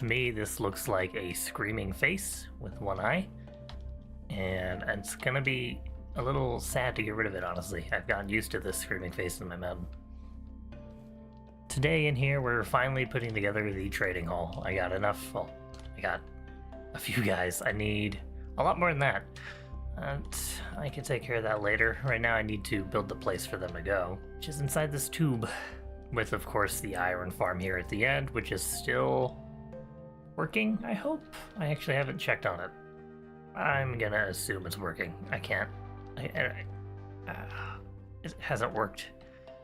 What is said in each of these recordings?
To me, this looks like a screaming face with one eye, and it's gonna be a little sad to get rid of it, honestly. I've gotten used to this screaming face in my mountain. Today in here, we're finally putting together the trading hall. I got enough, well, I got a few guys. I need a lot more than that. And I can take care of that later. Right now I need to build the place for them to go, which is inside this tube. With, of course, the iron farm here at the end, which is still working, I hope? I actually haven't checked on it. I'm gonna assume it's working. I can't. It hasn't worked.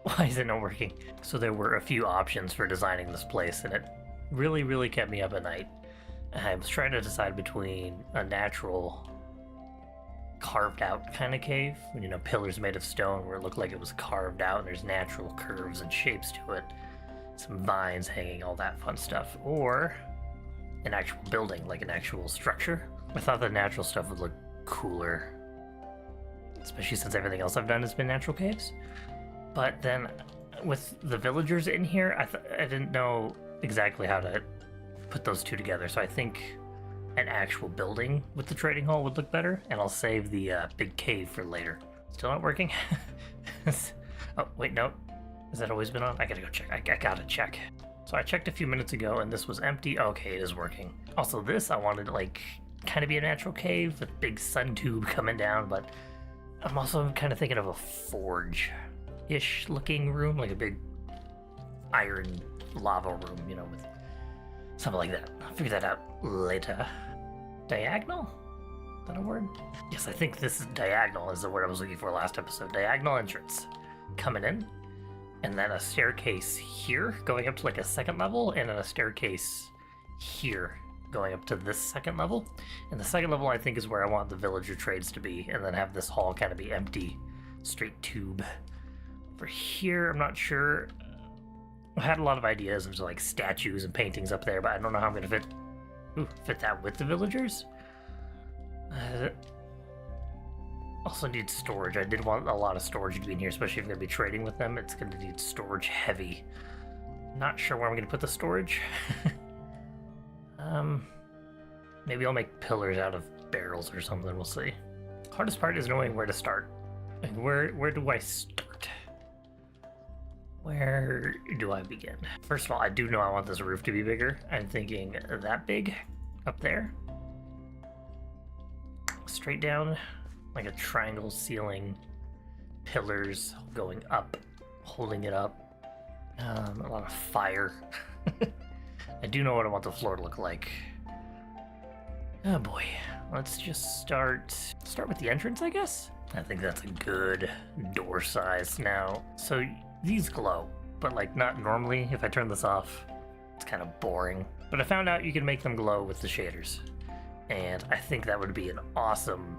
Why is it not working? So there were a few options for designing this place, and it really kept me up at night. I was trying to decide between a natural carved out kind of cave, you know, pillars made of stone where it looked like it was carved out and there's natural curves and shapes to it, some vines hanging, all that fun stuff, or an actual building, like an actual structure. I thought the natural stuff would look cooler, especially since everything else I've done has been natural caves. But then with the villagers in here, I didn't know exactly how to put those two together, so I think an actual building with the trading hall would look better, and I'll save the big cave for later. Still not working? Oh, wait, no. Has that always been on? I gotta go check. I gotta check. So I checked a few minutes ago, and this was empty. Okay, it is working. Also, this, I wanted to, like, kind of be a natural cave with big sun tube coming down, but I'm also kind of thinking of a forge-ish looking room, like a big iron lava room, you know, with something like that. I'll figure that out later. Diagonal? Is that a word? Yes, I think this is diagonal is the word I was looking for last episode. Diagonal entrance. Coming in. And then a staircase here, going up to like a second level, and then a staircase here, going up to this second level. And the second level, I think, is where I want the villager trades to be, and then have this hall kind of be empty. Straight tube. For here, I'm not sure. I had a lot of ideas of like statues and paintings up there, but I don't know how I'm gonna fit that with the villagers. Also need storage. I did want a lot of storage to be in here, especially if I'm gonna be trading with them. It's gonna need storage heavy. Not sure where I'm gonna put the storage. Maybe I'll make pillars out of barrels or something. We'll see. Hardest part is knowing where to start. Like where do I start? Where do I begin? First of all, I do know I want this roof to be bigger. I'm thinking that big up there. Straight down, like a triangle ceiling, pillars going up, holding it up. A lot of fire. I do know what I want the floor to look like. Oh boy, let's just start with the entrance, I guess. I think that's a good door size now. So these glow, but like not normally. If I turn this off, it's kind of boring. But I found out you can make them glow with the shaders, and I think that would be an awesome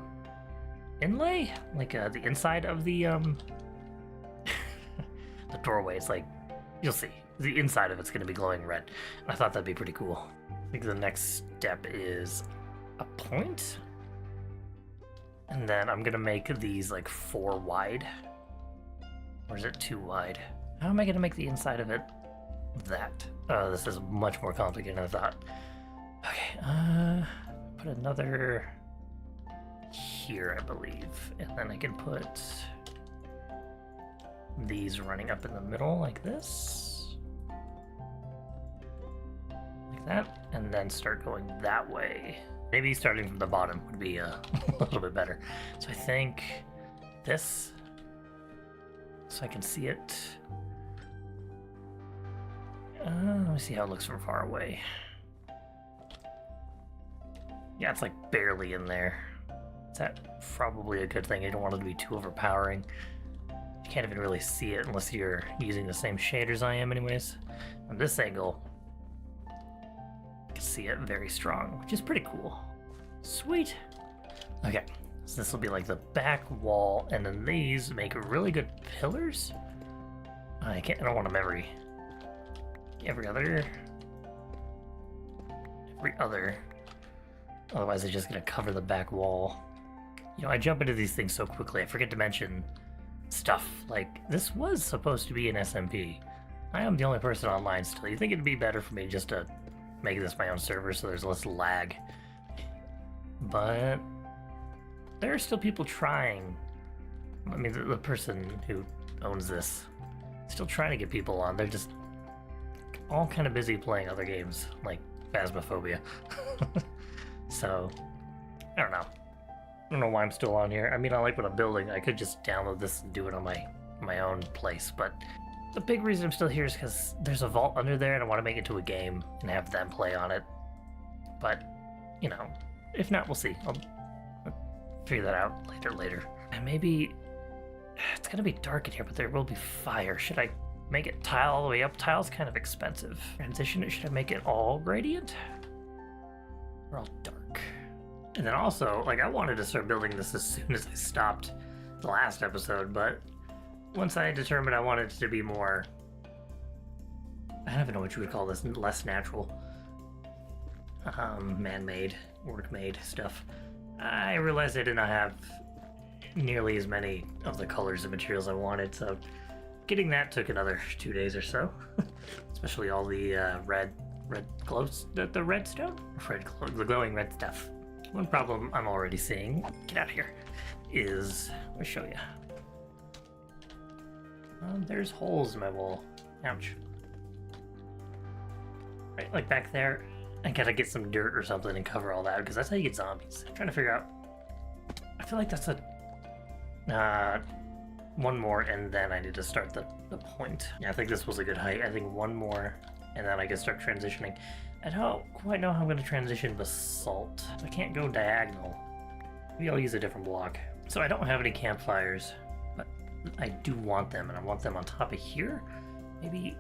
inlay, like the inside of the the doorway. It's like, you'll see, the inside of it's going to be glowing red. And I thought that'd be pretty cool. I think the next step is a point, and then I'm gonna make these like 4 wide. Or is it 2 wide? How am I gonna make the inside of it that? Oh, this is much more complicated than I thought. Okay, put another here, I believe. And then I can put these running up in the middle like this. Like that. And then start going that way. Maybe starting from the bottom would be a little bit better. So I think this, so I can see it. Let me see how it looks from far away. Yeah, it's like barely in there. Is that probably a good thing? I don't want it to be too overpowering. You can't even really see it unless you're using the same shaders I am anyways. From this angle, you can see it very strong, which is pretty cool. Sweet. Okay, so this will be like the back wall, and then these make really good pillars. I don't want them every other. Otherwise, they're just gonna cover the back wall. You know, I jump into these things so quickly, I forget to mention stuff. Like, this was supposed to be an SMP. I am the only person online still. You think it'd be better for me just to make this my own server so there's less lag. But there are still people trying. I mean, the person who owns this is still trying to get people on. They're just all kind of busy playing other games like Phasmophobia. So, I don't know. I don't know why I'm still on here. I mean, I like what I'm building. I could just download this and do it on my own place, but the big reason I'm still here is because there's a vault under there and I want to make it to a game and have them play on it. But, you know, if not, we'll see. I'll figure that out later. And maybe it's gonna be dark in here, but there will be fire. Should I make it tile all the way up? Tile's kind of expensive. Transition it, should I make it all gradient? Or all dark? And then also, like, I wanted to start building this as soon as I stopped the last episode, but once I determined I wanted it to be more, I don't even know what you would call this, less natural, man-made, work-made stuff, I realized I did not have nearly as many of the colors and materials I wanted, so getting that took another 2 days or so. Especially all the red glows, the redstone? The glowing red stuff. One problem I'm already seeing, get out of here, is, let me show you. There's holes in my wall. Ouch. Right, like back there, I gotta get some dirt or something and cover all that, because that's how you get zombies. I'm trying to figure out, I feel like that's a, one more and then I need to start the point. Yeah, I think this was a good height. I think one more and then I can start transitioning. I don't quite know how I'm going to transition basalt. I can't go diagonal. Maybe I'll use a different block. So I don't have any campfires, but I do want them, and I want them on top of here. Maybe,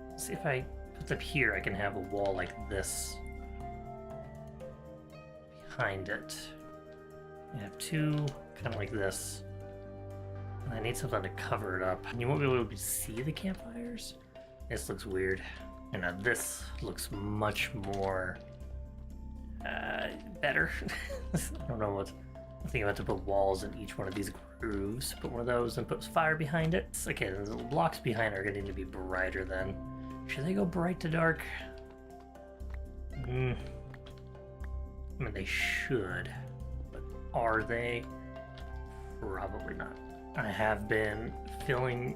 let's see if I put them here, I can have a wall like this behind it. I have two kind of like this. And I need something to cover it up. You won't be able to see the campfires. This looks weird. And now this looks much more better. I don't know what. I think I have to put walls in each one of these grooves. Put one of those and put fire behind it. Okay, the blocks behind are going to need to be brighter then. Should they go bright to dark? I mean, they should. But are they? Probably not. I have been filling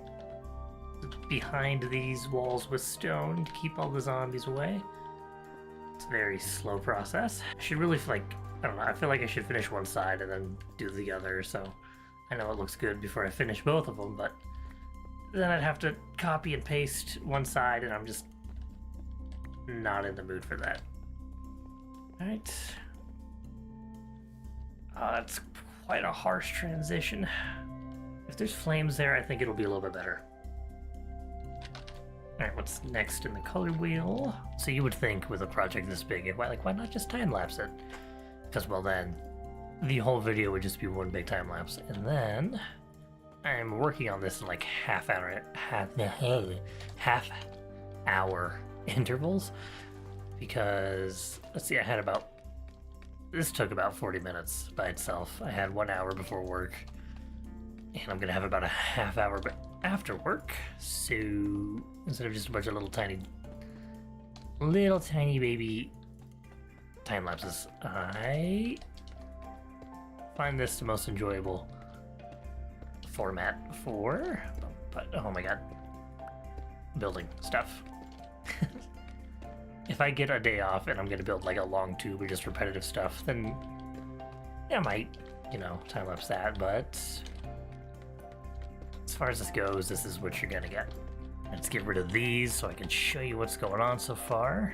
behind these walls with stone to keep all the zombies away. It's a very slow process. I should really, like, I don't know, I feel like I should finish one side and then do the other, so I know it looks good before I finish both of them, but then I'd have to copy and paste one side, and I'm just not in the mood for that. Alright. That's quite a harsh transition. If there's flames there, I think it'll be a little bit better. Alright, what's next in the color wheel? So you would think with a project this big, why not just time-lapse it? Because, well then, the whole video would just be one big time-lapse. And then, I'm working on this in like half hour intervals. Because, let's see, this took about 40 minutes by itself. I had 1 hour before work. And I'm gonna have about a half hour after work. So instead of just a bunch of little tiny baby time lapses, I find this the most enjoyable format for, but oh my god, building stuff. If I get a day off and I'm gonna build like a long tube or just repetitive stuff, then I might, time lapse that, but as far as this goes, this is what you're gonna get. Let's get rid of these so I can show you what's going on so far.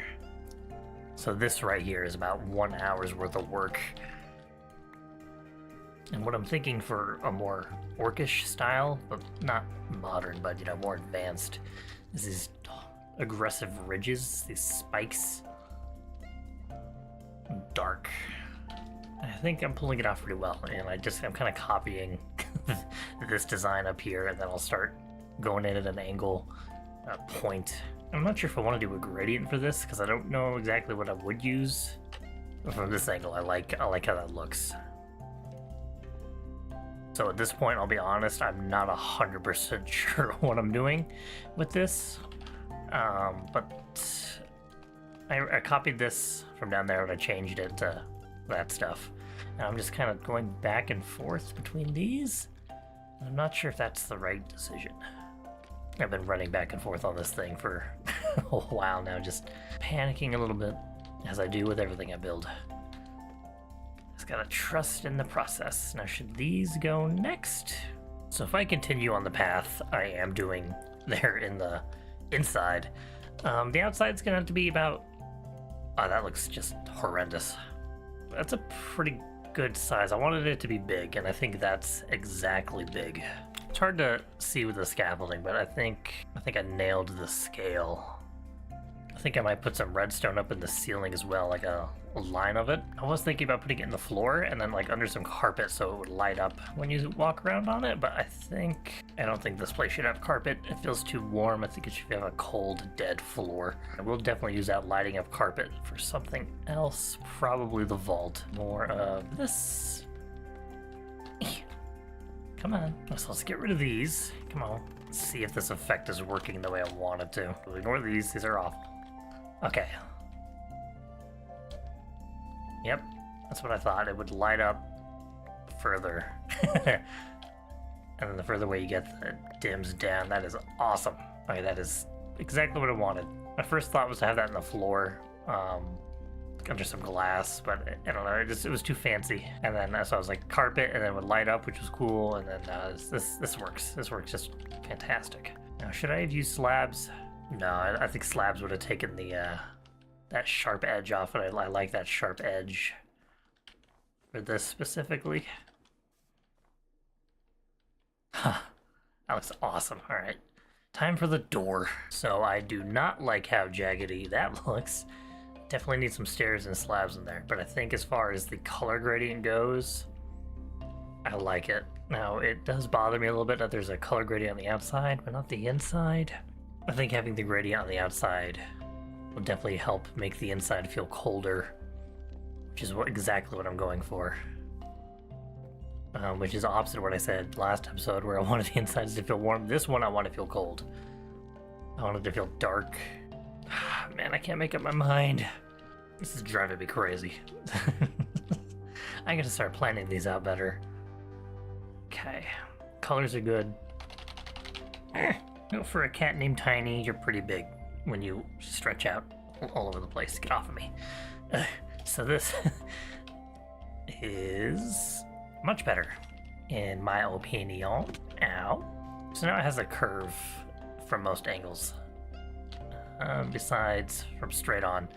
So this right here is about 1 hour's worth of work. And what I'm thinking for a more orcish style, but not modern, but more advanced, is these aggressive ridges, these spikes. Dark. I think I'm pulling it off pretty well, and I'm kind of copying this design up here, and then I'll start going in at an angle, point. I'm not sure if I want to do a gradient for this, because I don't know exactly what I would use. From this angle, I like how that looks. So at this point, I'll be honest, I'm not 100% sure what I'm doing with this, but I copied this from down there and I changed it to that stuff. And I'm just kind of going back and forth between these. I'm not sure if that's the right decision. I've been running back and forth on this thing for a while now, just panicking a little bit, as I do with everything I build. Just gotta trust in the process. Now, should these go next? So if I continue on the path I am doing there in the inside, the outside's gonna have to be about... Oh, that looks just horrendous. That's a pretty good size. I wanted it to be big, and I think that's exactly big. It's hard to see with the scaffolding, but I think I nailed the scale. I think I might put some redstone up in the ceiling as well, like a line of it. I was thinking about putting it in the floor and then like under some carpet so it would light up when you walk around on it, but I don't think this place should have carpet. It feels too warm. I think it should have a cold, dead floor. I will definitely use that lighting up carpet for something else, probably the vault. More of this. Come on, so let's get rid of these. Come on, let's see if this effect is working the way I want it to. We'll ignore these are off. Okay. Yep, that's what I thought. It would light up further. And then the further away you get, it dims down. That is awesome. Okay, that is exactly what I wanted. My first thought was to have that in the floor, under some glass, but I don't know, it was too fancy. And then so I was like carpet, and then it would light up, which was cool. And then this works. This works just fantastic. Now, should I have used slabs? No, I think slabs would have taken the that sharp edge off it. I like that sharp edge for this specifically. Huh, that looks awesome. All right, time for the door. So I do not like how jaggedy that looks. Definitely need some stairs and slabs in there, but I think as far as the color gradient goes, I like it. Now, it does bother me a little bit that there's a color gradient on the outside, but not the inside. I think having the gradient on the outside will definitely help make the inside feel colder, which is exactly what I'm going for. Which is opposite of what I said last episode, where I wanted the insides to feel warm. This one, I want to feel cold. I want it to feel dark. Man, I can't make up my mind. This is driving me crazy. I gotta start planning these out better. Okay, colors are good. For a cat named Tiny, you're pretty big when you stretch out all over the place. Get off of me. So this is much better, in my opinion. Ow. So now it has a curve from most angles. Besides from straight on.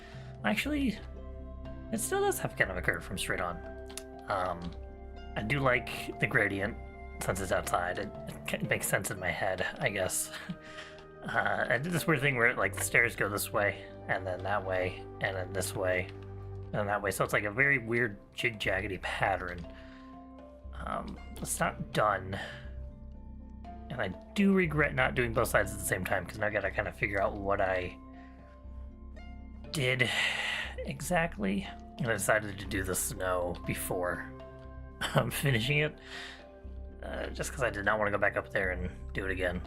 Actually, it still does have kind of a curve from straight on. I do like the gradient since it's outside. It makes sense in my head, I guess. I did this weird thing where like the stairs go this way, and then that way, and then this way, and that way. So it's like a very weird jig-jaggedy pattern. It's not done. And I do regret not doing both sides at the same time, because now I gotta kind of figure out what I did exactly. And I decided to do the snow before finishing it, just because I did not want to go back up there and do it again.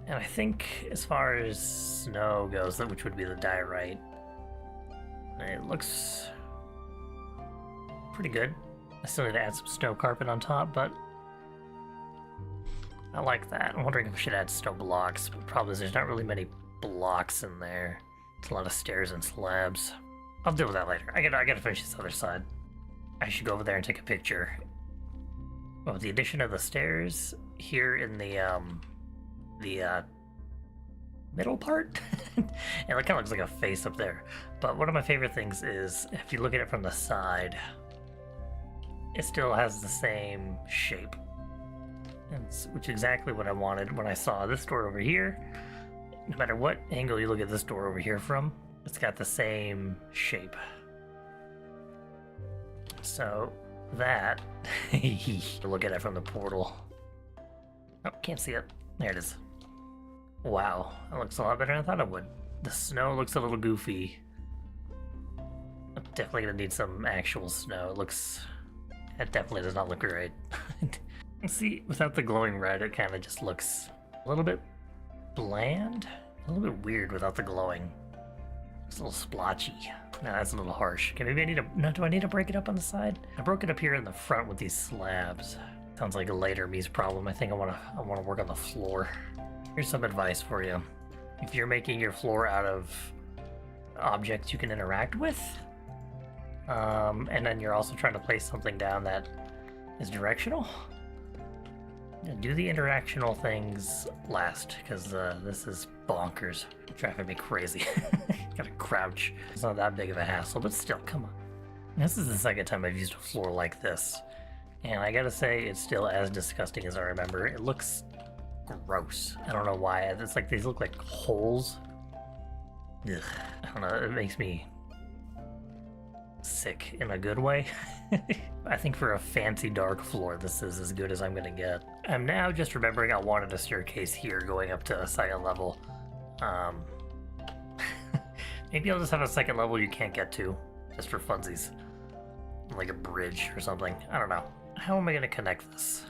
And I think as far as snow goes, which would be the diorite, it looks pretty good. I still need to add some snow carpet on top, but I like that. I'm wondering if I should add snow blocks, but the problem is there's not really many blocks in there. It's a lot of stairs and slabs. I'll deal with that later. I gotta finish this other side. I should go over there and take a picture. Well, with the addition of the stairs here in the middle part, and it kind of looks like a face up there. But one of my favorite things is if you look at it from the side, it still has the same shape. Which is exactly what I wanted when I saw this door over here. No matter what angle you look at this door over here from, it's got the same shape. So that, look at it from the portal. Oh, can't see it. There it is. Wow, that looks a lot better than I thought it would. The snow looks a little goofy. I'm definitely gonna need some actual snow. It definitely does not look great. See, without the glowing red, it kind of just looks a little bit bland, a little bit weird without the glowing. It's a little splotchy. No, that's a little harsh. Okay, maybe I need to... No, do I need to break it up on the side? I broke it up here in the front with these slabs. Sounds like a later Mies problem. I think I wanna work on the floor. Here's some advice for you. If you're making your floor out of objects you can interact with, and then you're also trying to place something down that is directional, do the interactional things last, because this is bonkers. Driving me crazy. Gotta crouch. It's not that big of a hassle, but still, come on. This is the second time I've used a floor like this, and I gotta say, it's still as disgusting as I remember. It looks gross. I don't know why. It's like these look like holes. Ugh. I don't know. It makes me sick in a good way. I think for a fancy dark floor, this is as good as I'm gonna get. I'm now just remembering I wanted a staircase here going up to a second level. Maybe I'll just have a second level you can't get to, just for funsies. Like a bridge or something. I don't know. How am I gonna connect this?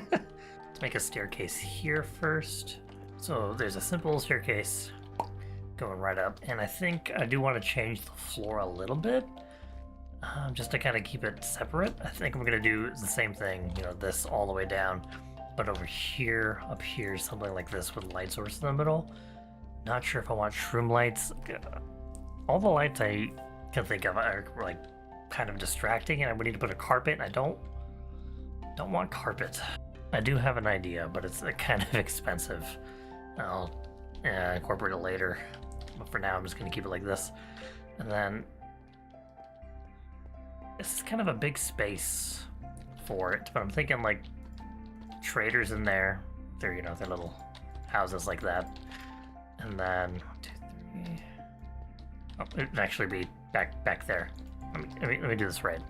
Let's make a staircase here first. So there's a simple staircase going right up, and I think I do want to change the floor a little bit, just to kind of keep it separate. I think I'm gonna do the same thing, you know, this all the way down, but over here, up here, something like this with a light source in the middle. Not sure if I want shroom lights. All the lights I can think of are like kind of distracting, and I would need to put a carpet, and I don't want carpet. I do have an idea, but it's kind of expensive. I'll incorporate it later, but for now I'm just gonna keep it like this. And then this is kind of a big space for it, but I'm thinking like traders in there. They're, you know, their little houses like that. And then 1, 2, 3. Oh, it'd actually be back there. Let me do this right.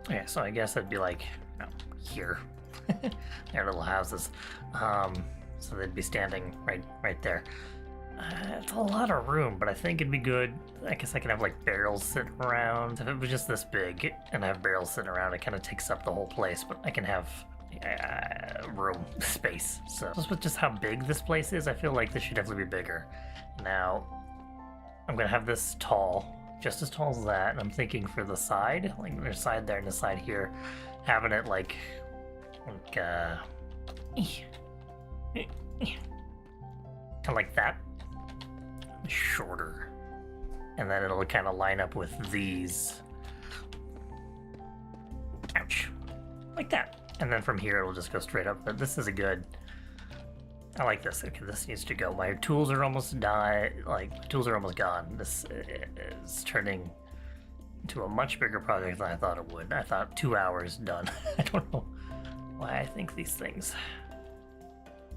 Okay, so I guess it'd be like, you know, here. Their little houses. So they'd be standing right there. It's a lot of room, but I think it'd be good. I guess I can have like barrels sitting around. If it was just this big and I have barrels sitting around, it kind of takes up the whole place, but I can have room, space. So with just how big this place is, I feel like this should definitely be bigger. Now, I'm gonna have this tall, just as tall as that, and I'm thinking for the side, like there's side there and the side here, having it like kind of like that, shorter, and then it'll kind of line up with these. Ouch, like that. And then from here it'll just go straight up. But this is a good. I like this. Okay, this needs to go. My tools are almost tools are almost gone. This is turning into a much bigger project than I thought it would. I thought 2 hours done. I don't know why I think these things.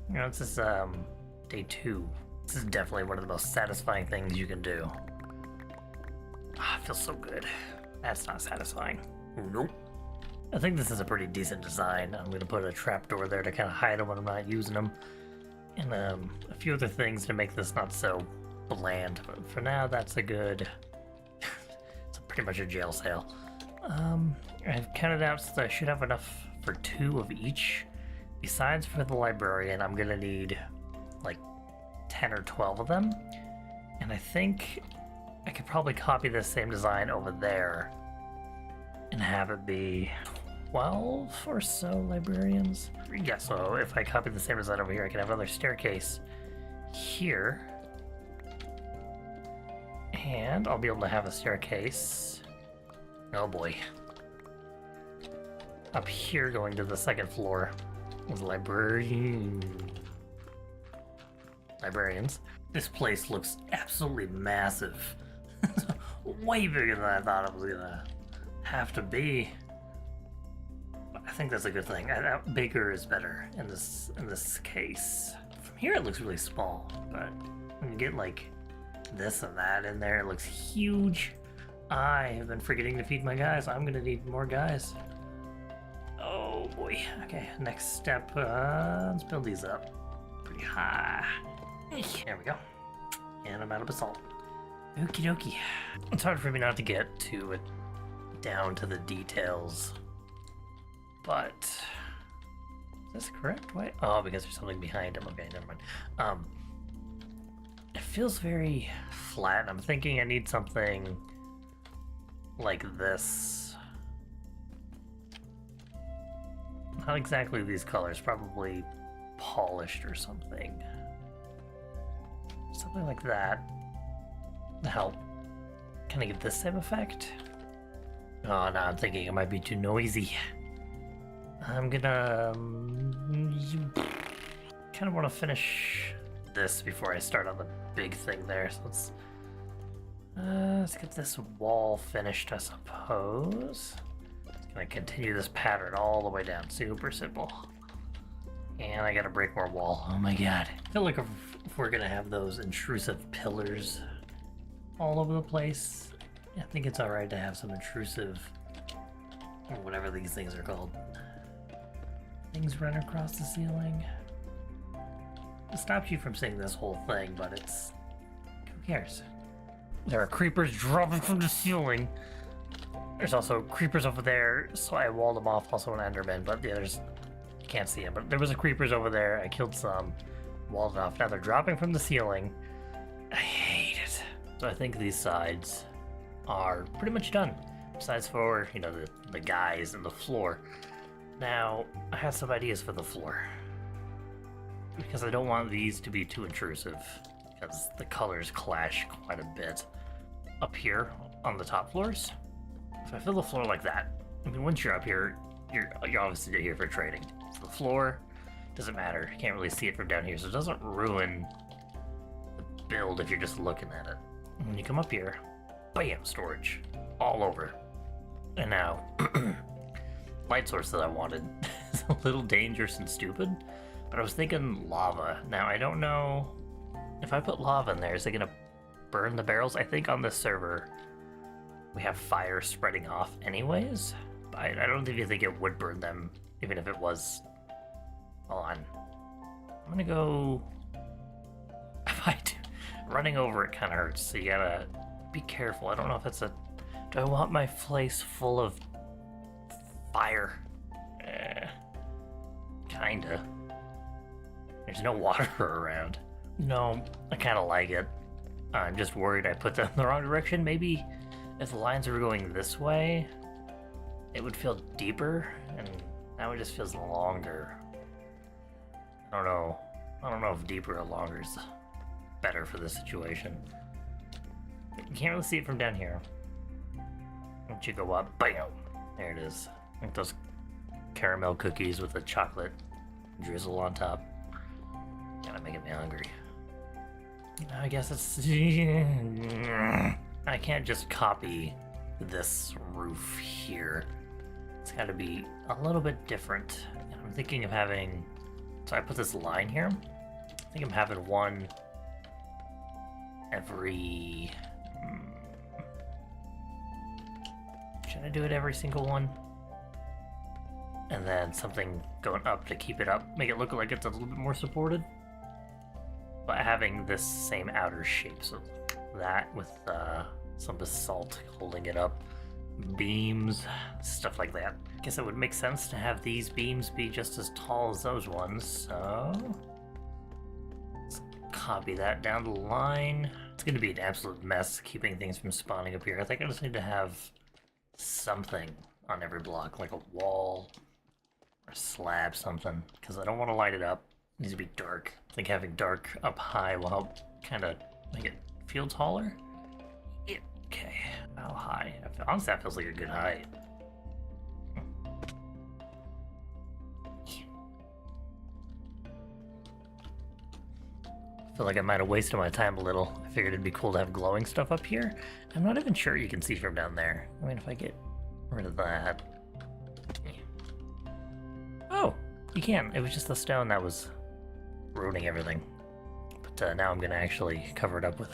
You know, this is day 2. This is definitely one of the most satisfying things you can do. Ah, it feels so good. That's not satisfying. Nope. I think this is a pretty decent design. I'm gonna put a trapdoor there to kind of hide them when I'm not using them. And a few other things to make this not so bland. But for now, that's a good... it's pretty much a jail cell. I've counted out so that I should have enough for 2 of each. Besides for the librarian, I'm gonna need like 10 or 12 of them. And I think I could probably copy this same design over there and have it be 12 or so librarians. Yeah, so if I copy the same design over here, I can have another staircase here. And I'll be able to have a staircase. Oh boy. Up here going to the second floor with librarians. This place looks absolutely massive. Way bigger than I thought it was gonna have to be. But I think that's a good thing. Bigger is better in this case. From here it looks really small, but when you get like this and that in there, it looks huge. I have been forgetting to feed my guys. I'm gonna need more guys. Oh boy. Okay, next step, let's build these up pretty high. There we go. And I'm out of basalt. Okie dokie. It's hard for me not to get to it down to the details. But is this correct? Why? Oh, because there's something behind him. Okay, never mind. I feels very flat. I'm thinking I need something like this. Not exactly these colors, probably polished or something. Something like that to help kind of get this same effect. Oh, no, I'm thinking it might be too noisy. I'm gonna kind of want to finish this before I start on the big thing there. So let's get this wall finished, I suppose. Gonna continue this pattern all the way down. Super simple. And I gotta break more wall. Oh my god. I feel like if we're gonna have those intrusive pillars all over the place, I think it's alright to have some intrusive, or whatever these things are called, things run across the ceiling. It stops you from seeing this whole thing, but it's... who cares? There are creepers dropping from the ceiling. There's also creepers over there, so I walled them off, also an Enderman, but the others, you can't see them. But there was a creepers over there, I killed some, walled it off. Now they're dropping from the ceiling. I hate it. So I think these sides are pretty much done, besides for, you know, the guys and the floor. Now, I have some ideas for the floor, because I don't want these to be too intrusive, because the colors clash quite a bit up here on the top floors. If I fill the floor like that, I mean, once you're up here, you're obviously here for trading. So the floor doesn't matter. You can't really see it from down here, so it doesn't ruin the build if you're just looking at it. And when you come up here, bam, storage all over. And now, light source that I wanted is a little dangerous and stupid, but I was thinking lava. Now, I don't know if I put lava in there, is it gonna burn the barrels? I think on this server, we have fire spreading off anyways, but I don't even think it would burn them, even if it was on. I'm gonna go... if I do... running over it kind of hurts, so you gotta be careful. I don't know if it's a... do I want my place full of fire? Kinda. There's no water around. No, I kind of like it. I'm just worried I put them in the wrong direction. Maybe if the lines were going this way, it would feel deeper, and now it just feels longer. I don't know. I don't know if deeper or longer is better for this situation. You can't really see it from down here. Once you go up, bam! There it is. Like those caramel cookies with the chocolate drizzle on top. Kinda making me hungry. I guess it's... I can't just copy this roof here. It's gotta be a little bit different. And I'm thinking of having... so I put this line here. I think I'm having one every... should I do it every single one? And then something going up to keep it up, make it look like it's a little bit more supported. But having this same outer shape, so that with some basalt holding it up, beams, stuff like that. Guess it would make sense to have these beams be just as tall as those ones, so let's copy that down the line. It's gonna be an absolute mess keeping things from spawning up here. I think I just need to have something on every block, like a wall or a slab, something, because I don't want to light it up. It needs to be dark. I think having dark up high will help kind of make it feel taller. Yeah, okay. How high? Honestly, that feels like a good height. I feel like I might have wasted my time a little. I figured it'd be cool to have glowing stuff up here. I'm not even sure you can see from down there. I mean, if I get rid of that... oh, you can. It was just the stone that was ruining everything. But now I'm gonna actually cover it up with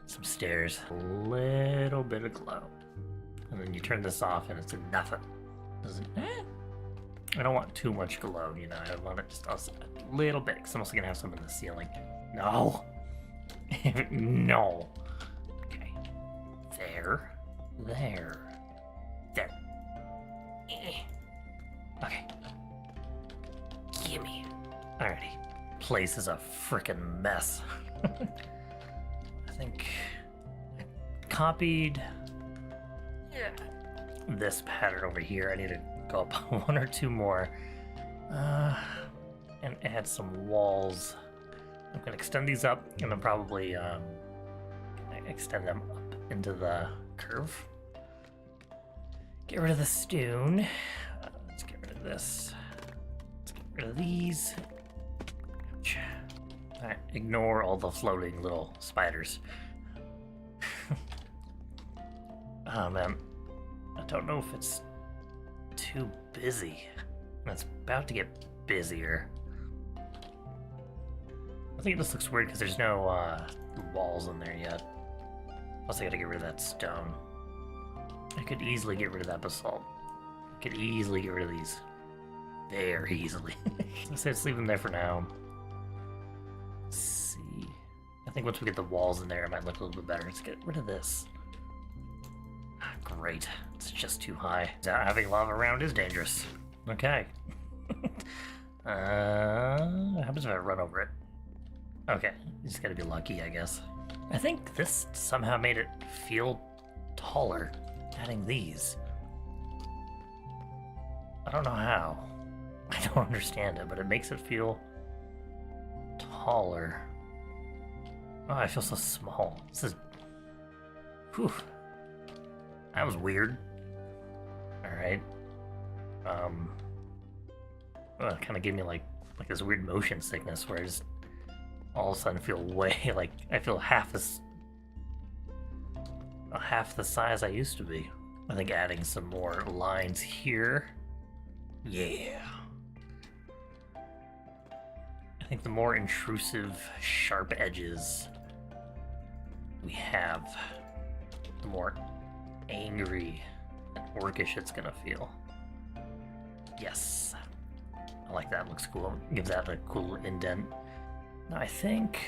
some stairs. A little bit of glow. And then you turn this off and it's nothing. Doesn't... I don't want too much glow, you know. I want it just a little bit, because I'm also gonna have some in the ceiling. No. No. Okay. There. There. There. Okay. Gimme. Alrighty. Place is a frickin' mess. copied this pattern over here. I need to go up one or two more and add some walls. I'm gonna extend these up and then probably extend them up into the curve. Get rid of the stone. Let's get rid of this. Let's get rid of these. Ouch. Alright, ignore all the floating little spiders. Oh man, I don't know if it's too busy. It's about to get busier. I think this looks weird because there's no walls in there yet. Plus I gotta get rid of that stone. I could easily get rid of that basalt. I could easily get rid of these. Very easily. So let's leave them there for now. Let's see. I think once we get the walls in there, it might look a little bit better. Let's get rid of this. Great. It's just too high. Having lava around is dangerous. Okay. What happens if I run over it? Okay. You just gotta be lucky, I guess. I think this somehow made it feel taller, adding these. I don't know how. I don't understand it, but it makes it feel taller. Oh, I feel so small. This is... Whew. That was weird. Alright. It kind of gave me like this weird motion sickness where I just all of a sudden feel way like I feel half the size I used to be. I think adding some more lines here. Yeah. I think the more intrusive, sharp edges we have, the more angry and orcish it's gonna feel. Yes. I like that. Looks cool. Gives that a cool indent. Now I think...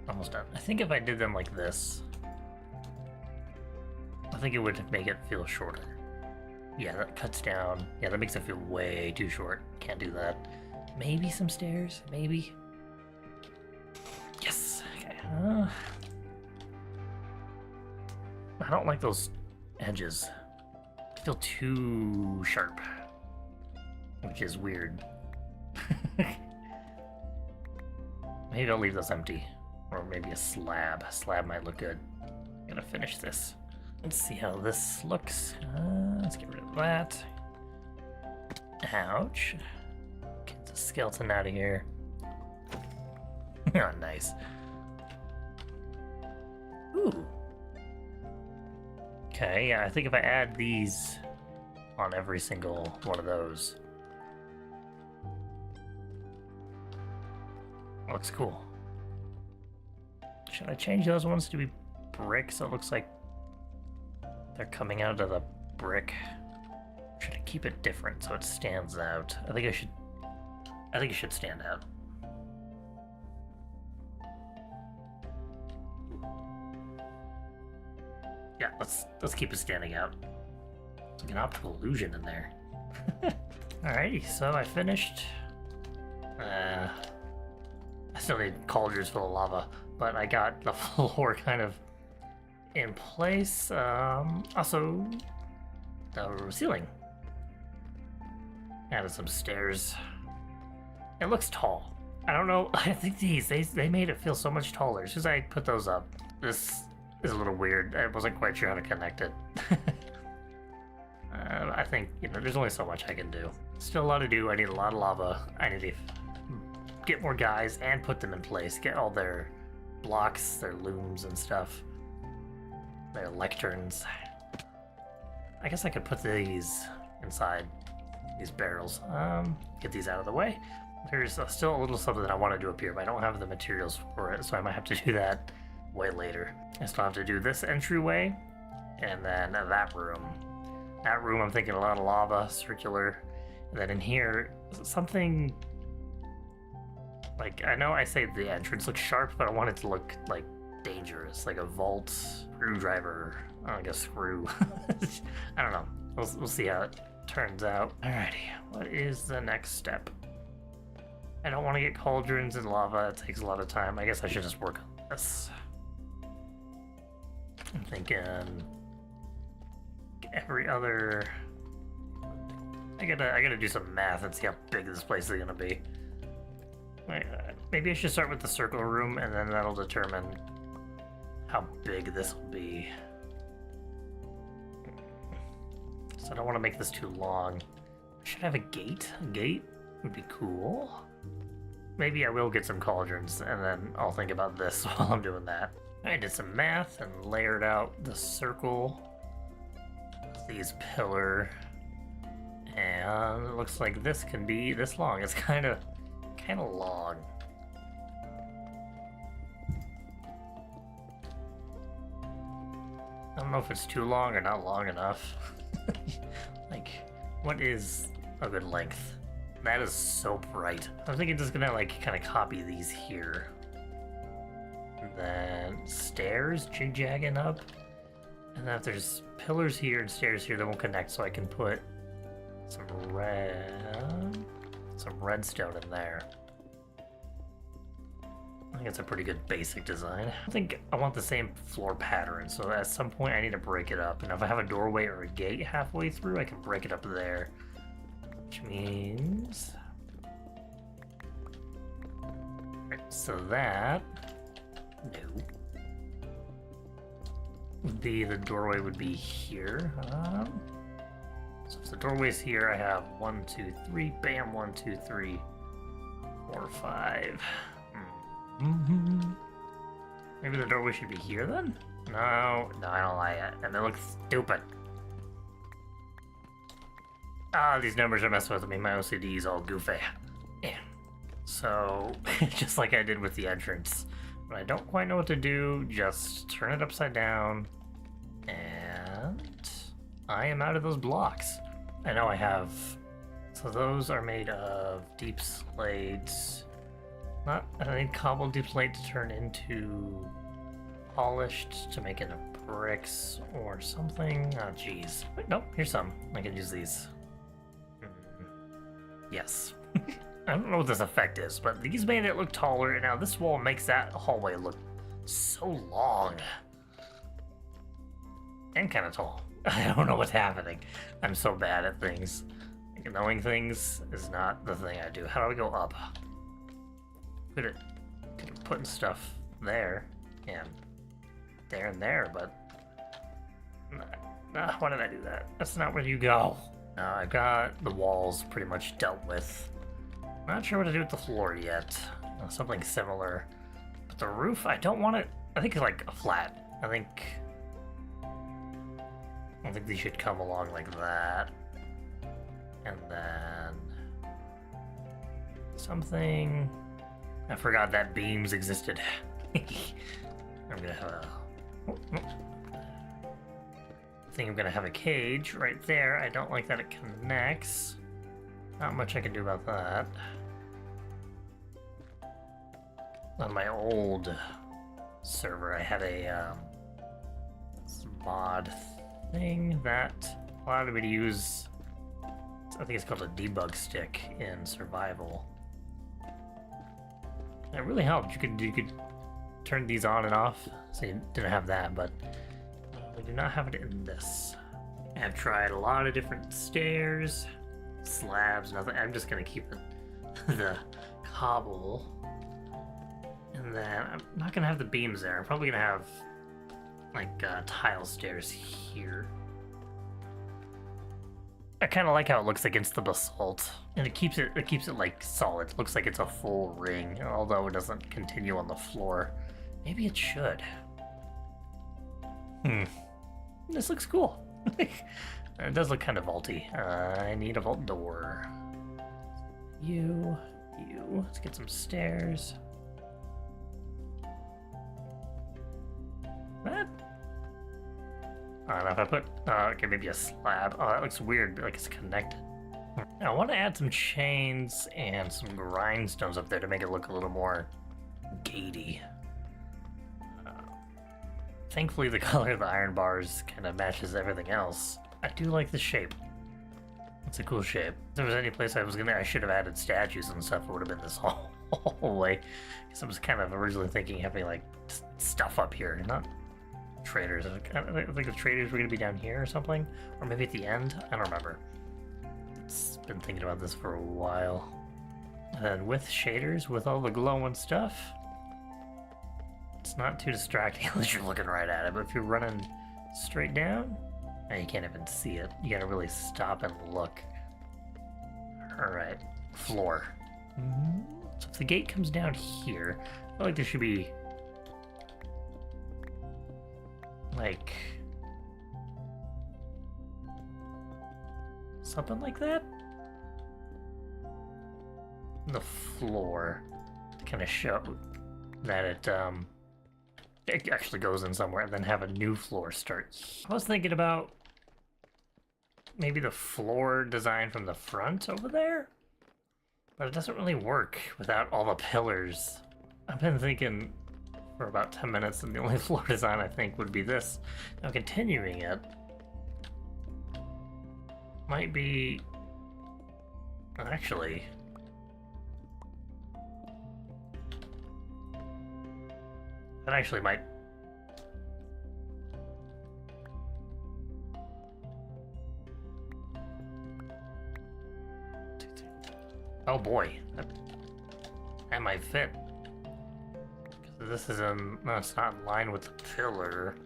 Almost done. I think if I did them like this, I think it would make it feel shorter. Yeah, that cuts down. Yeah, that makes it feel way too short. Can't do that. Maybe some stairs? Maybe? Yes! Okay. I don't like those edges. They feel too sharp. Which is weird. Maybe I'll leave those empty. Or maybe a slab. A slab might look good. I'm gonna finish this. Let's see how this looks. Let's get rid of that. Ouch. Get the skeleton out of here. Oh, nice. Ooh. Okay, yeah, I think if I add these on every single one of those, looks cool. Should I change those ones to be brick so it looks like they're coming out of the brick? Should I keep it different so it stands out? I think it should stand out. Yeah, let's keep it standing out. It's like an optical illusion in there. Alrighty, so I finished. I still need cauldrons full of lava, but I got the floor kind of in place. Also, the ceiling. Added some stairs. It looks tall. I don't know. I think they made it feel so much taller as soon as I put those up. This is a little weird. I wasn't quite sure how to connect it. I think, there's only so much I can do. Still a lot to do. I need a lot of lava. I need to get more guys and put them in place. Get all their blocks, their looms and stuff. Their lecterns. I guess I could put these inside these barrels. Get these out of the way. There's still a little something that I want to do up here, but I don't have the materials for it, so I might have to do that way later. I still have to do this entryway, and then that room. That room, I'm thinking a lot of lava, circular. And then in here, something like, I know I say the entrance looks sharp, but I want it to look like dangerous, like a vault, screwdriver, I guess screw. I don't know. We'll see how it turns out. Alrighty, what is the next step? I don't want to get cauldrons and lava. It takes a lot of time. I guess I should just work on this. I'm thinking every other. I gotta do some math and see how big this place is gonna be. Maybe I should start with the circle room, and then that'll determine how big this will be. So I don't want to make this too long. Should I have a gate? A gate would be cool. Maybe I will get some cauldrons, and then I'll think about this while I'm doing that. I did some math and layered out the circle, these pillar, and it looks like this can be this long. It's kind of long. I don't know if it's too long or not long enough. Like, what is a good length? That is so bright. I'm thinking just gonna like kind of copy these here. And then stairs jig-jagging up. And then if there's pillars here and stairs here that won't connect, so I can put some redstone in there. I think it's a pretty good basic design. I think I want the same floor pattern, so at some point I need to break it up. And if I have a doorway or a gate halfway through, I can break it up there. Which means... Right, so that... No. Would be, the doorway would be here. So if the doorway's here, I have 1, 2, 3, bam, 1, 2, 3, 4, 5. Maybe the doorway should be here then? No, I don't like it. And it looks stupid. These numbers are messing with me. My OCD is all goofy. Yeah. So, just like I did with the entrance. When I don't quite know what to do, just turn it upside down. And I am out of those blocks. I know I have... So those are made of deep slates. I need cobbled deep slate to turn into polished to make into bricks or something. Oh, jeez. Nope, here's some. I can use these. Yes. I don't know what this effect is, but these made it look taller, and now this wall makes that hallway look so long. And kind of tall. I don't know what's happening. I'm so bad at things. Like, knowing things is not the thing I do. How do I go up? Could putting stuff there and there, but why did I do that? That's not where you go. I got the walls pretty much dealt with. Not sure what to do with the floor yet. Something similar, but the roof, I don't want it. I think it's like a flat. I think these should come along like that, and then something. I forgot that beams existed. I'm gonna have a... I think I'm gonna have a cage right there. I don't like that it connects. Not much I can do about that. On my old server, I had a mod thing that allowed me to use... I think it's called a debug stick in survival. It really helped. You could turn these on and off. So you didn't have that, but we do not have it in this. I've tried a lot of different stairs, slabs, nothing. I'm just gonna keep it the cobble, and then I'm not gonna have the beams there. I'm probably gonna have like tile stairs here. I kind of like how it looks against the basalt, and it keeps it like solid. It looks like it's a full ring, although it doesn't continue on the floor. Maybe it should. This looks cool. It does look kind of vaulty. I need a vault door. You. Let's get some stairs. What? I don't know if I put, okay, maybe a slab. Oh, that looks weird, like it's connected. Now, I want to add some chains and some grindstones up there to make it look a little more gatey. Thankfully, the color of the iron bars kind of matches everything else. I do like the shape. It's a cool shape. If there was any place I should have added statues and stuff, it would have been this hallway. Because I was kind of originally thinking having like stuff up here, not traders. I think the traders were gonna be down here or something, or maybe at the end. I don't remember. It's been thinking about this for a while. And then with shaders, with all the glowing stuff, it's not too distracting unless you're looking right at it. But if you're running straight down, you can't even see it. You gotta really stop and look. All right, floor. So if the gate comes down here, I feel like there should be like something like that. The floor to kind of show that it actually goes in somewhere, and then have a new floor start. I was thinking about maybe the floor design from the front over there, but it doesn't really work without all the pillars. I've been thinking for about 10 minutes, and the only floor design I think would be this. Now continuing it might be actually that actually might oh boy, that might fit. This is no, it's not in line with the pillar.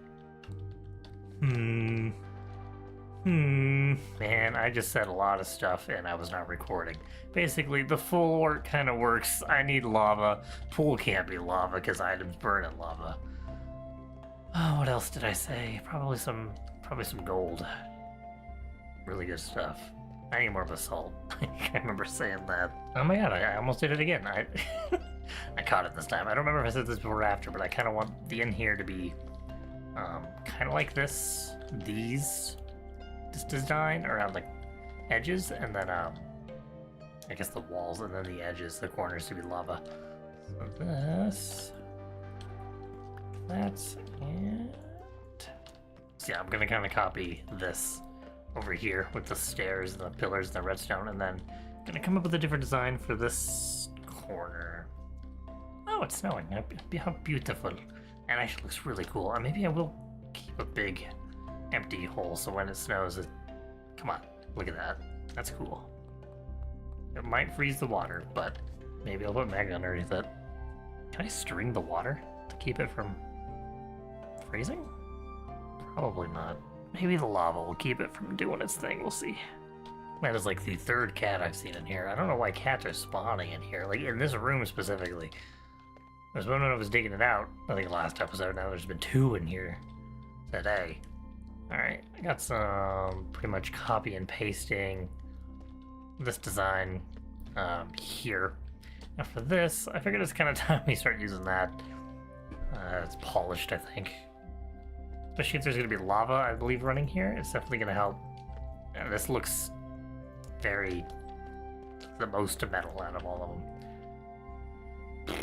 Man, I just said a lot of stuff and I was not recording. Basically, the floor kind of works. I need lava. Pool can't be lava because items burn in lava. Oh, what else did I say? Probably some gold. Really good stuff. I need more basalt. I remember saying that. Oh my god, I almost did it again. I caught it this time. I don't remember if I said this before or after, but I kind of want the in here to be kind of like this design around the edges, and then I guess the walls, and then the edges, the corners to be lava. So this, that's it. So yeah, I'm gonna kind of copy this over here with the stairs and the pillars and the redstone, and then gonna come up with a different design for this corner. Oh, it's snowing. How beautiful. And actually looks really cool. Maybe I will keep a big empty hole so when it snows, come on, look at that. That's cool. It might freeze the water, but maybe I'll put magnet underneath it. Can I string the water to keep it from freezing? Probably not. Maybe the lava will keep it from doing its thing, we'll see. That is like the third cat I've seen in here. I don't know why cats are spawning in here, like in this room specifically. There's one when I was digging it out, I think last episode. Now there's been 2 in here today. Alright, I got some pretty much copy and pasting this design here. Now for this, I figured it's kind of time we start using that. It's polished, I think. Especially if there's going to be lava, I believe, running here. It's definitely going to help. And this looks very the most metal out of all of them.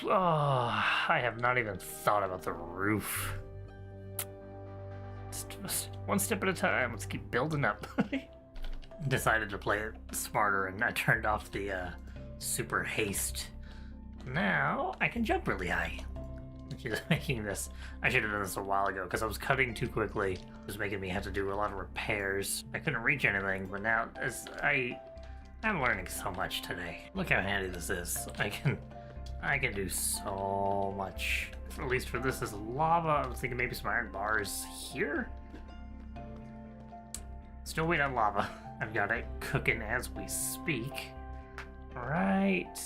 Oh, I have not even thought about the roof. Just one step at a time. Let's keep building up. Decided to play it smarter, and I turned off the super haste. Now I can jump really high. Which is making this... I should have done this a while ago because I was cutting too quickly. It was making me have to do a lot of repairs. I couldn't reach anything, but now I'm learning so much today. Look how handy this is. I can do so much. At least for this is lava. I was thinking maybe some iron bars here. Still waiting on lava. I've got it cooking as we speak. Right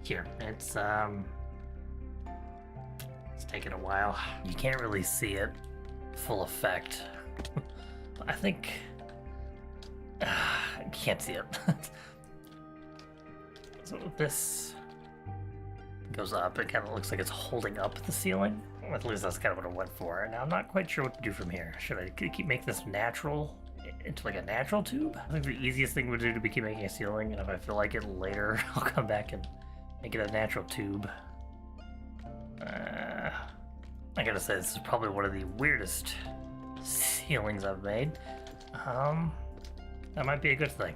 here. It's taking a while. You can't really see it full effect. I think I can't see it. So this goes up. It kind of looks like it's holding up the ceiling. At least that's kind of what I went for. Now I'm not quite sure what to do from here. Should I make this natural into like a natural tube? I think the easiest thing would do to be keep making a ceiling, and if I feel like it later, I'll come back and make it a natural tube. I gotta say, this is probably one of the weirdest ceilings I've made. That might be a good thing.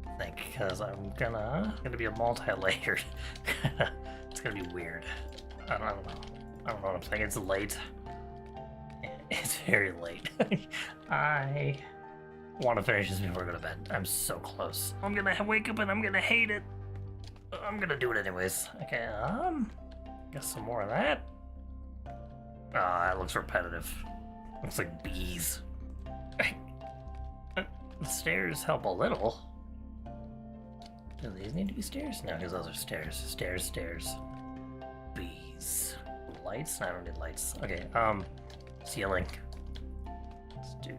I think, because I'm gonna be a multi-layered. It's gonna be weird. I don't know. I don't know what I'm saying. It's late. It's very late. I want to finish this before I go to bed. I'm so close. I'm gonna wake up and I'm gonna hate it. I'm gonna do it anyways. Okay, guess some more of that. Ah, that looks repetitive. Looks like bees. The stairs help a little. Do these need to be stairs? No, because those are stairs. Stairs, stairs. Bees. Lights? No, I don't need lights. Okay, ceiling. Let's do...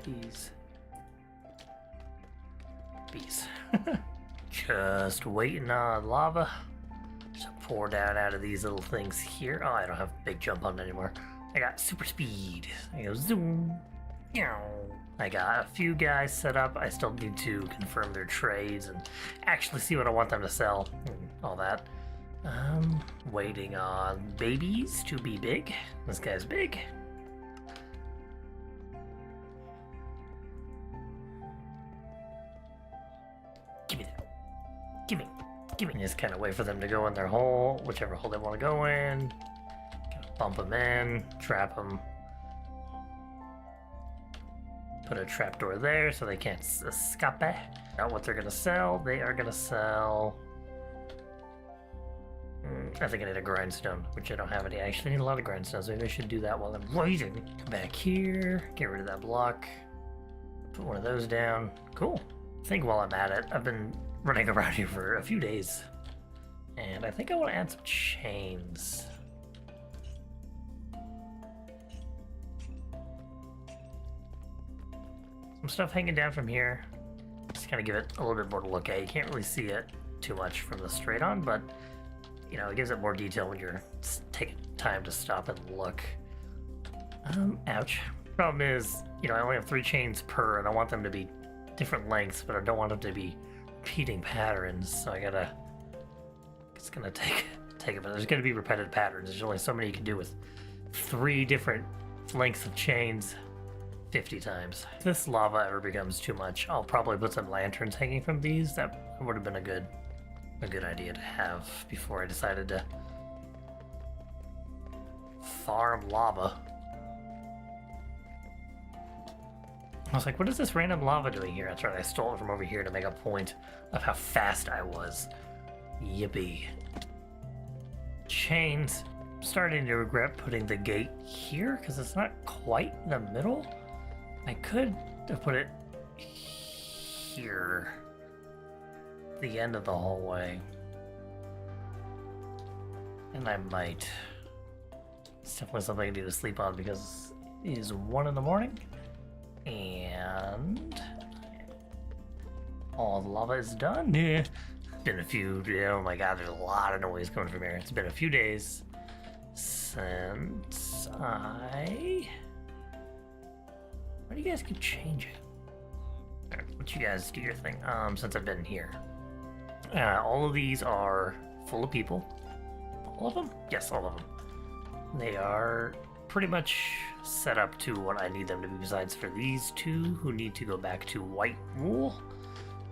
Bees. Bees. Just waiting on lava. Just pour down out of these little things here. Oh, I don't have big jump on anymore. I got super speed. I go zoom. I got a few guys set up. I still need to confirm their trades and actually see what I want them to sell and all that. Waiting on babies to be big. This guy's big. Give me that. Give me. Just kind of wait for them to go in their hole, whichever hole they want to go in. Bump them in, trap them. Put a trapdoor there so they can't escape. Not what they're gonna sell. They are gonna sell. I think I need a grindstone, which I don't have any. I actually need a lot of grindstones. Maybe I should do that while I'm waiting. Come back here, get rid of that block. Put one of those down. Cool. I think while I'm at it, I've been running around here for a few days. And I think I want to add some chains. Some stuff hanging down from here. Just kind of give it a little bit more to look at. You can't really see it too much from the straight on, but you know, it gives it more detail when you're taking time to stop and look. Ouch. Problem is, you know, I only have 3 chains per, and I want them to be different lengths, but I don't want them to be repeating patterns, so I gotta... It's gonna take a minute. There's gonna be repetitive patterns. There's only so many you can do with 3 different lengths of chains 50 times. If this lava ever becomes too much, I'll probably put some lanterns hanging from these. That would have been a good idea to have before I decided to farm lava. I was like, what is this random lava doing here? That's right, I stole it from over here to make a point of how fast I was. Yippee. Chains. I'm starting to regret putting the gate here because it's not quite in the middle. I could have put it here. The end of the hallway. And I might. It's definitely something I need to sleep on because it is 1 in the morning. And all the lava is done. Yeah. Been a few, oh my god, there's a lot of noise coming from here. It's been a few days since I... Why do you guys keep changing? Alright, let you guys do your thing. Since I've been here. All of these are full of people. All of them? Yes, all of them. They are pretty much set up to what I need them to be, besides for these 2 who need to go back to white wool,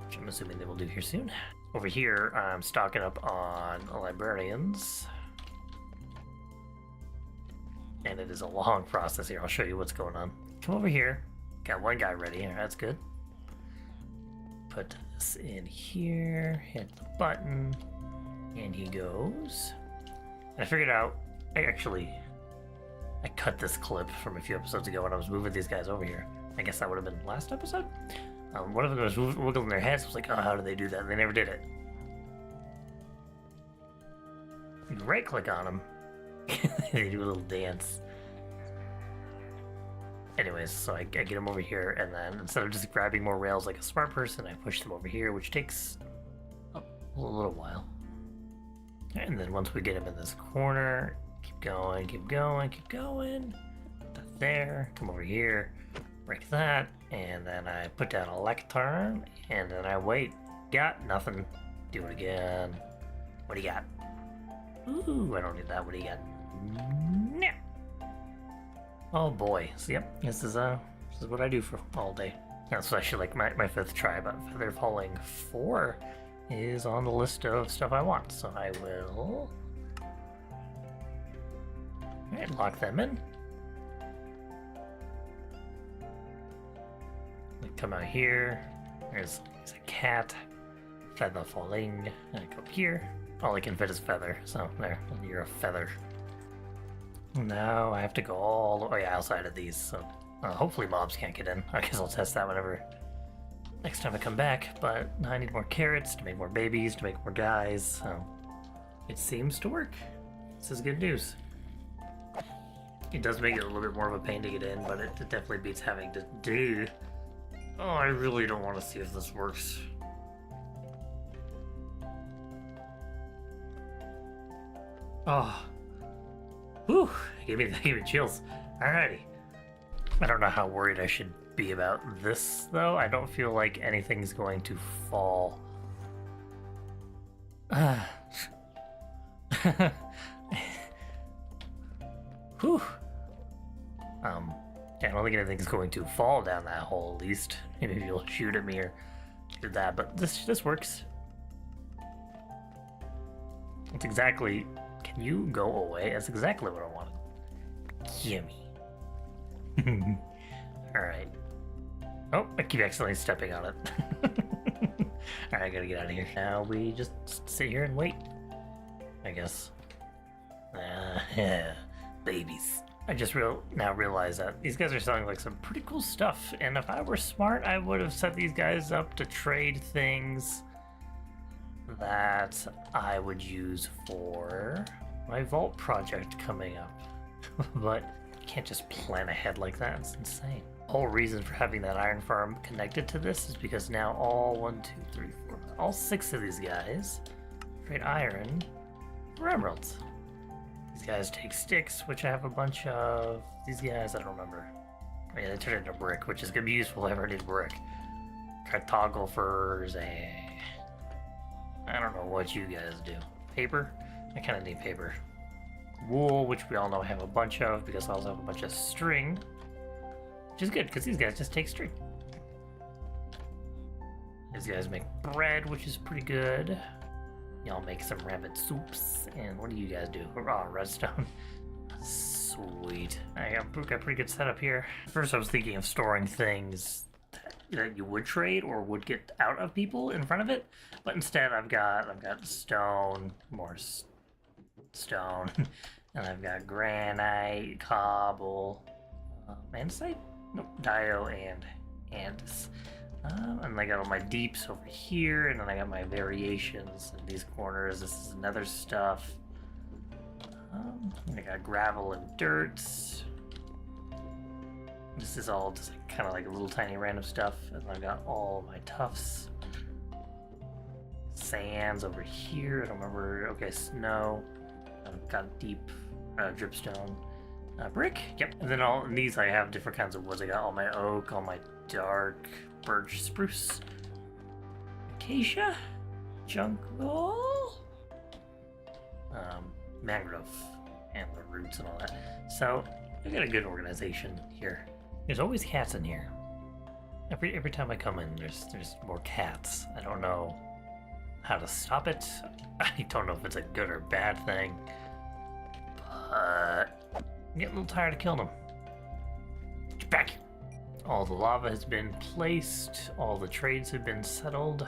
which I'm assuming they will do here soon. Over here, I'm stocking up on librarians. And it is a long process here. I'll show you what's going on. Come over here. Got 1 guy ready. All right, that's good. Put this in here. Hit the button. And he goes. And I figured out, I cut this clip from a few episodes ago when I was moving these guys over here. I guess that would have been last episode? One of them was wiggling their heads. I was like, oh, how do they do that? And they never did it. You right click on them. They do a little dance. Anyways, so I get them over here, and then instead of just grabbing more rails like a smart person, I push them over here, which takes a little while. And then once we get them in this corner, keep going. Put that there, come over here, break that, and then I put down a lectern, and then I wait. Got nothing. Do it again. What do you got? Ooh, I don't need that. What do you got? Oh boy. So yep, this is what I do for all day. That's actually like my fifth try, but Feather Falling 4 is on the list of stuff I want, so I will... Alright, lock them in. Come out here. There's a cat. Feather Falling. And I go up here. All I can fit is Feather, so there, you're a Feather. Now I have to go all the way outside of these, so hopefully mobs can't get in. I guess I'll test that whenever next time I come back, but I need more carrots to make more babies, to make more guys, so it seems to work. This is good news. It does make it a little bit more of a pain to get in, but it definitely beats having to do. Oh, I really don't want to see if this works. Oh. Whew, gave me chills. Alrighty. I don't know how worried I should be about this, though. I don't feel like anything's going to fall. Whew. Yeah, I don't think anything's going to fall down that hole, at least. Maybe if you'll shoot at me or do that, but this works. It's exactly... Can you go away? That's exactly what I wanted. Gimme. Alright. Oh, I keep accidentally stepping on it. Alright, I gotta get out of here. Now we just sit here and wait, I guess. Yeah, babies. I just now realize that these guys are selling like some pretty cool stuff, and if I were smart, I would have set these guys up to trade things that I would use for my vault project coming up. But you can't just plan ahead like that, it's insane. The whole reason for having that iron farm connected to this is because now all 6 of these guys trade iron for emeralds. These guys take sticks, which I have a bunch of. These guys, I don't remember. Oh, yeah, they turn into brick, which is gonna be useful if I ever need brick. Cartographers, I don't know what you guys do. Paper? I kind of need paper. Wool, which we all know I have a bunch of because I also have a bunch of string. Which is good because these guys just take string. These guys make bread, which is pretty good. Y'all make some rabbit soups. And what do you guys do? Oh, redstone. Sweet. I got a pretty good setup here. First I was thinking of storing things that you would trade or would get out of people in front of it, but instead I've got stone, more stone, and I've got granite, cobble, andesite? Nope, dio and andis. And I got all my deeps over here, and then I got my variations in these corners. This is another stuff. I got gravel and dirt. This is all just kind of like a little tiny random stuff, and I've got all my tufts. Sands over here, I don't remember. Okay, snow. I've got deep dripstone. Brick, yep. And then all in these I have different kinds of woods. I got all my oak, all my dark birch, spruce, acacia, jungle, mangrove, and the roots and all that. So I got a good organization here. There's always cats in here. Every time I come in, there's more cats. I don't know how to stop it. I don't know if it's a good or bad thing. But I'm getting a little tired of killing them. Get back! All the lava has been placed. All the trades have been settled.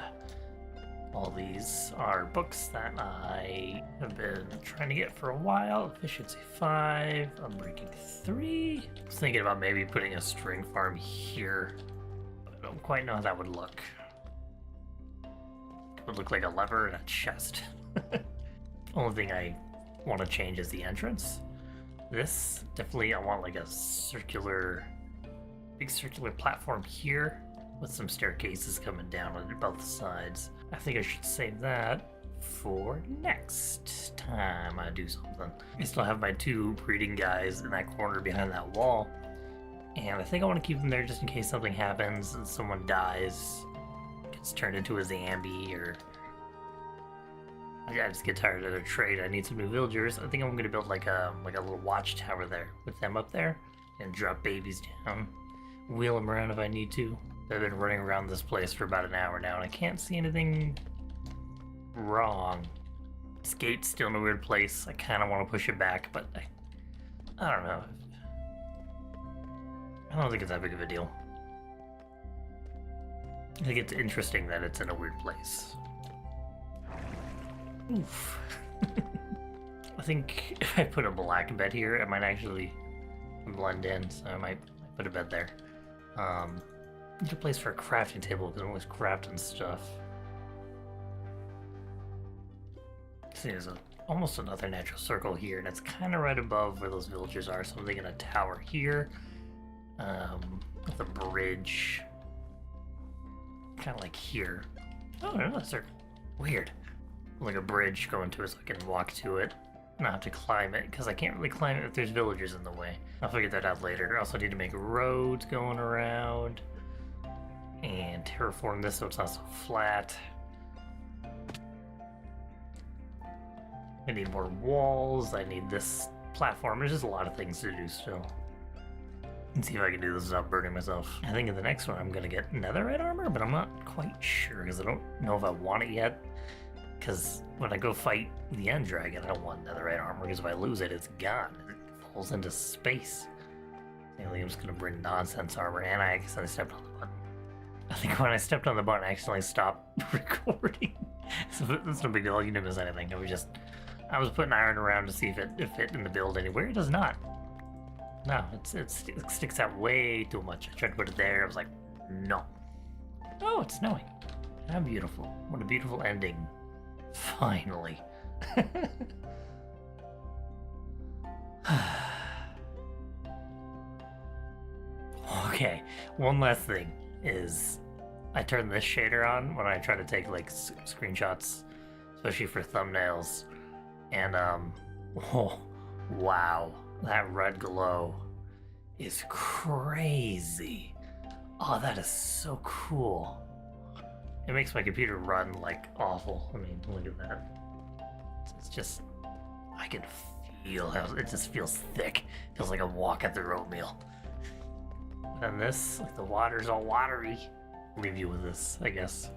All these are books that I have been trying to get for a while. Efficiency 5, Unbreaking 3. I was thinking about maybe putting a string farm here, but I don't quite know how that would look. It would look like a lever and a chest. Only thing I want to change is the entrance. This, definitely I want like a big circular platform here with some staircases coming down on both sides. I think I should save that for next time I do something. I still have my 2 breeding guys in that corner behind that wall, and I think I want to keep them there just in case something happens and someone dies, gets turned into a zombie, or I just get tired of their trade. I need some new villagers. I think I'm gonna build like a little watchtower there with them up there and drop babies down, wheel them around if I need to. I've been running around this place for about an hour now, and I can't see anything wrong. This gate's still in a weird place. I kind of want to push it back, but I don't know. I don't think it's that big of a deal. I think it's interesting that it's in a weird place. Oof. I think if I put a black bed here, it might actually blend in, so I might put a bed there. Need a place for a crafting table because I'm always crafting stuff. See, there's almost another natural circle here, and it's kind of right above where those villagers are, so I'm thinking a tower here, with a bridge, kind of like here. Oh, another circle. Weird. Like a bridge going to it so I can walk to it. Not have to climb it, because I can't really climb it if there's villagers in the way. I'll figure that out later. I also need to make roads going around. And terraform this so it's not so flat. I need more walls. I need this platform. There's just a lot of things to do still. And see if I can do this without burning myself. I think in the next one I'm gonna get netherite armor, but I'm not quite sure because I don't know if I want it yet. Because when I go fight the end dragon, I don't want netherite armor because if I lose it, it's gone. It falls into space. Liam's gonna bring nonsense armor, and I accidentally stepped on the button. I think when I stepped on the button, I accidentally stopped recording. So that's no big deal. You didn't miss anything. I was putting iron around to see if it fit in the build anywhere. It does not. No, it sticks out way too much. I tried to put it there. I was like, no. Oh, it's snowing. How beautiful. What a beautiful ending. Finally. Okay, one last thing is I turn this shader on when I try to take like screenshots, especially for thumbnails, and oh wow, that red glow is crazy. Oh, that is so cool. It makes my computer run like awful. I mean, look at that. It's just, I can feel how it just feels thick. It feels like I'm walking through oatmeal. And this, like the water's all watery. Leave you with this, I guess.